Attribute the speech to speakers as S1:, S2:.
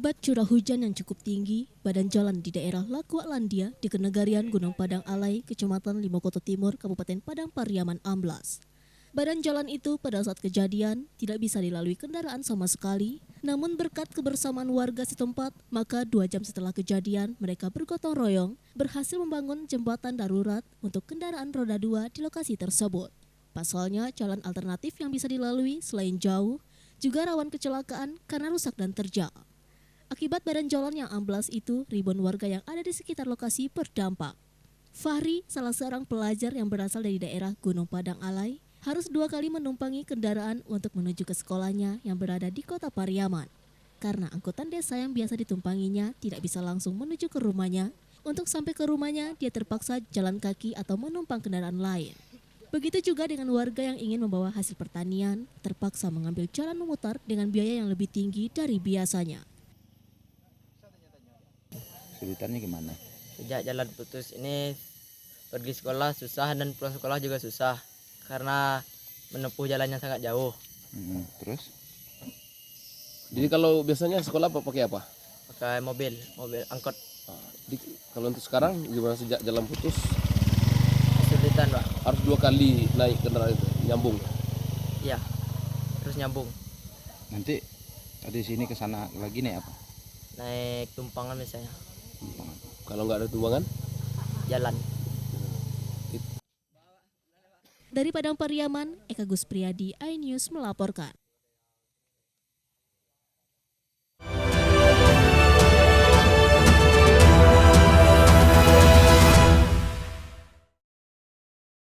S1: Akibat curah hujan yang cukup tinggi, badan jalan di daerah Lakualandia di Kenegarian Gunung Padang Alai, Kecamatan Limokoto Timur, Kabupaten Padang Pariaman amblas. Badan jalan itu pada saat kejadian tidak bisa dilalui kendaraan sama sekali, namun berkat kebersamaan warga setempat, maka 2 jam setelah kejadian mereka bergotong royong berhasil membangun jembatan darurat untuk kendaraan roda 2 di lokasi tersebut. Pasalnya, jalan alternatif yang bisa dilalui selain jauh, juga rawan kecelakaan karena rusak dan terjal. Akibat badan jalan yang amblas itu, ribuan warga yang ada di sekitar lokasi berdampak. Fahri, salah seorang pelajar yang berasal dari daerah Gunung Padang Alai, harus 2 kali menumpangi kendaraan untuk menuju ke sekolahnya yang berada di kota Pariaman. Karena angkutan desa yang biasa ditumpanginya tidak bisa langsung menuju ke rumahnya, untuk sampai ke rumahnya dia terpaksa jalan kaki atau menumpang kendaraan lain. Begitu juga dengan warga yang ingin membawa hasil pertanian, terpaksa mengambil jalan memutar dengan biaya yang lebih tinggi dari biasanya.
S2: Kesulitannya gimana?
S3: Sejak jalan putus ini pergi sekolah susah dan pulang sekolah juga susah karena menempuh jalannya sangat jauh.
S2: Terus?
S4: Jadi kalau biasanya sekolah pakai apa?
S3: Pakai mobil angkot.
S4: Kalau untuk sekarang gimana sejak jalan putus?
S3: Kesulitan, Pak.
S4: Harus 2 kali naik kendaraan itu, nyambung.
S3: Iya, terus nyambung.
S2: Nanti dari sini ke sana lagi naik apa?
S3: Naik tumpangan misalnya,
S4: Kalau nggak ada tumpangan?
S3: jalan.
S1: Dari Padang Pariaman, Eka Gus Priyadi, iNews melaporkan.